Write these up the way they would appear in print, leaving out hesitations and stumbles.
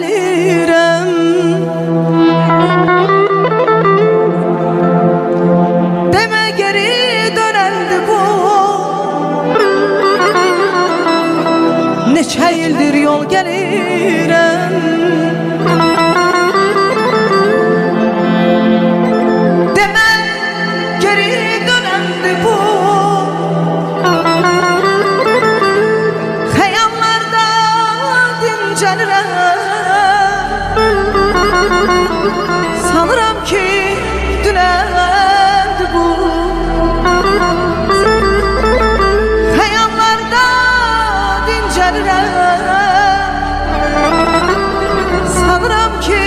gelirəm. Demə geri dönəndi bu, neçə ildir yol gəlirəm. Demə geri dönəndi bu, xəyallarda dincəlirəm. Sanıram ki dünəndi bu, xəyallarda dincəlirəm. Sanıram ki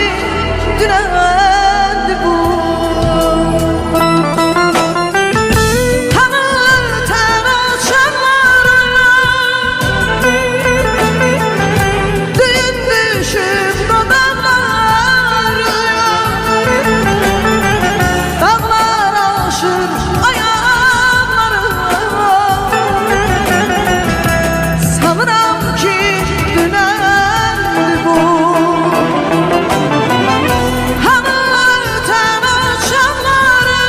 dünəndi bu. Tanıtan açanlara düğün düşüb dodaqları, dağlar aşır ayaqları. Sanıram ki dünəndi bu. Tanıtan açanlara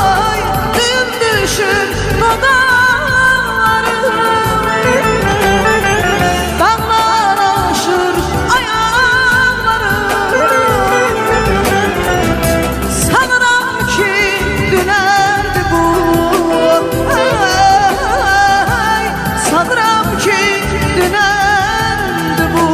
ay düğün düşüb dodaqları, dağlar aşır ayaqları. Sanıram ki dünəndi bu, ay, sanıram ki dünəndi bu.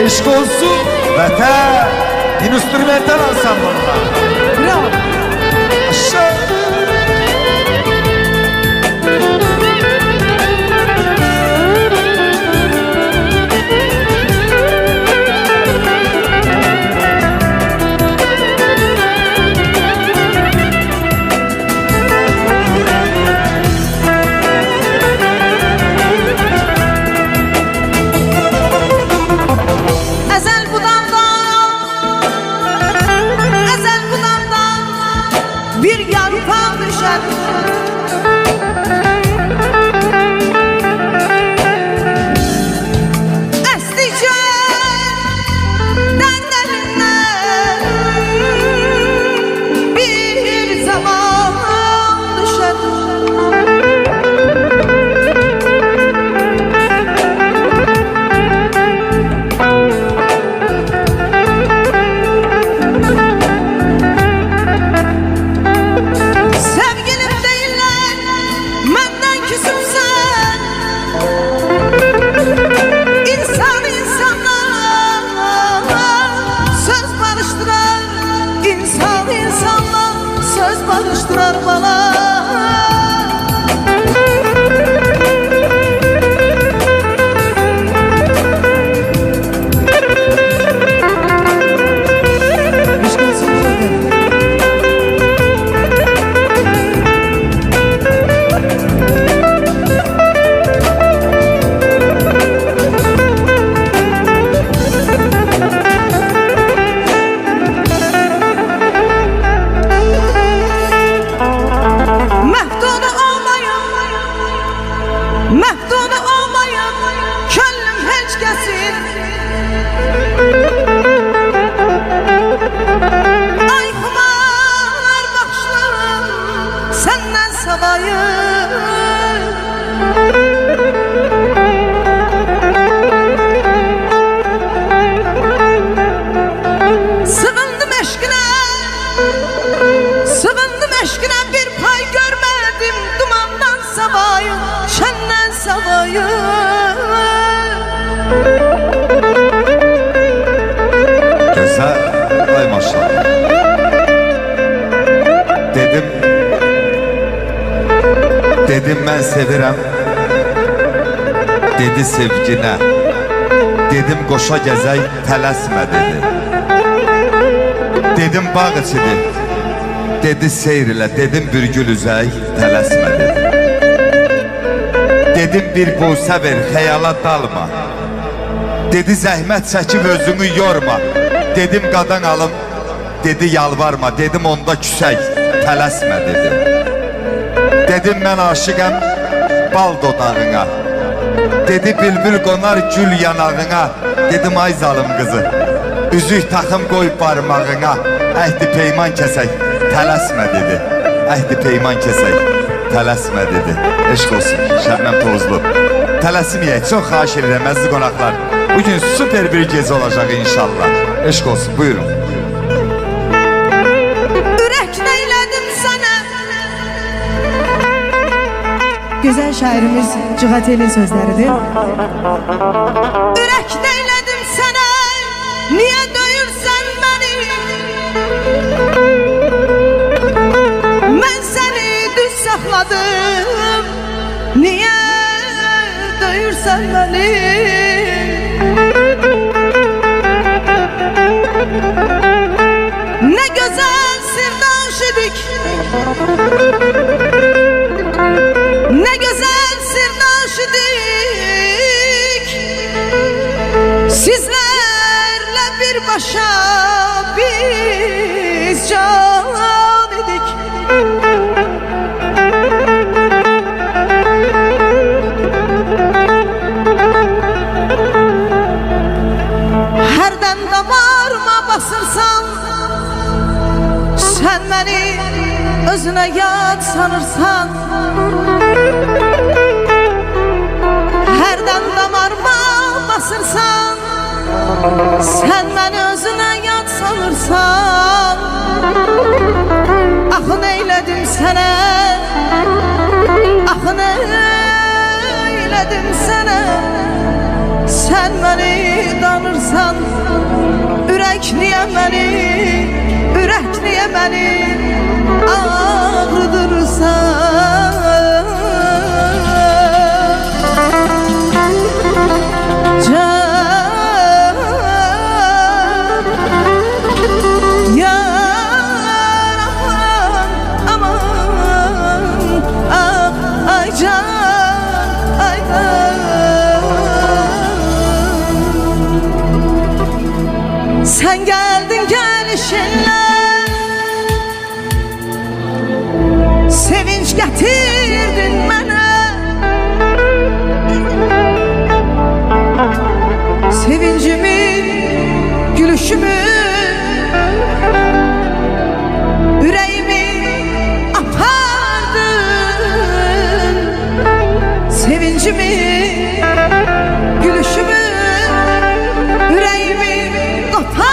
Eşk olsun vətən, instrumental ansamblında. Bravo. Aşağı. Ezel budamdan bir yarpaq düşər. Əsdikcə dəndərindən bir zaman düşər. Sevgilim deyirlər, məndən küsübsən. İnsan insanla söz barışdırar, insan insanla söz barışdırar bana. Eşk olsun vətən. Məhdud olmayan könlüm heç kəsin. Ay xumar baxışlarım səndən savayı. Sığındım eşqinə, sığındım eşqinə, bir pay görmədim dumandan savayı, şəndən savayı. Güzel, ay maşallah. Dedim ben sevirəm. Dedi sevginə. dedim qoşa gəzək, tələsmə dedi. Dedim bağ içidir, dedi seyr ilə, dedim bir gül üzək, tələsmə dedi. Dedim bir busə ver, xəyala dalma. Dedi zəhmət çəkib özünü yorma. Dedim qadan alım, dedi yalvarma. Dedim onda küsək, tələsmə dedi. Dedim mən aşıqəm bal dodağına. Dedi bülbül qonar gül yanağına. Dedim ay zalım qızı, üzük taxım qoy barmağına. Əhdi peyman kəsək, tələsmə dedi. Əhdi peyman kəsək, tələsmə dedi. Eşq olsun, Şəbnəm Tozlu. Tələsməyək, çox xahiş edirəm əziz qonaqlar. Bugün süper bir gecə olacaq inşallah. Eşq olsun, buyurun. Ürək neylədim sənə. Güzel şairimiz Cıgatel'in sözleridir. Ürək neylədim sənə, niyə döyürsən məni? Mən səni düz saxladım, niyə döyürsən məni? Ne güzel sırdaş idik, ne güzel sırdaş idik. Sizlerle bir başa biz can idik. Herden damarıma basırsan, sen beni özüne yad sanırsan. Herden damarıma basırsan, sen beni özüne yad sanırsan. Ah neyledim sana, ah neyledim sana. Sen beni danırsan, ürək niyə məni, ürək niyə məni ağrıdırsan? Can, yar aman, aman, ah, ay can, ay can. Sen geldin gelişinle, sevinç getirdin bana. Sevincimi, gülüşümü, yüreğimi apardın. Sevincimi, gülüşümü, yüreğimi kopardın.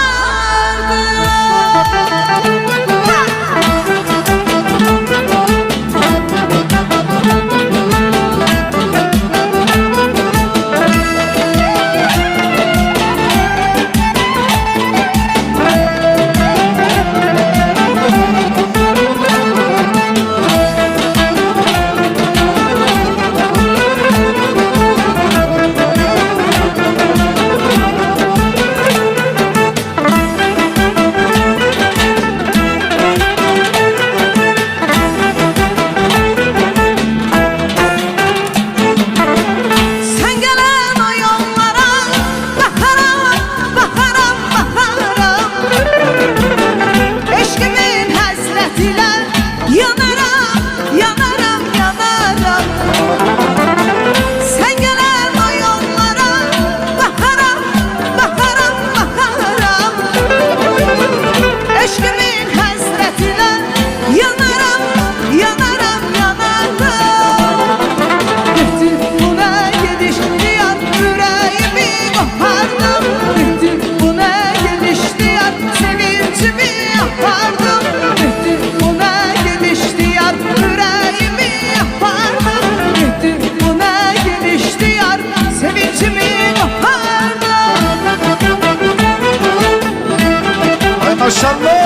Maşallah.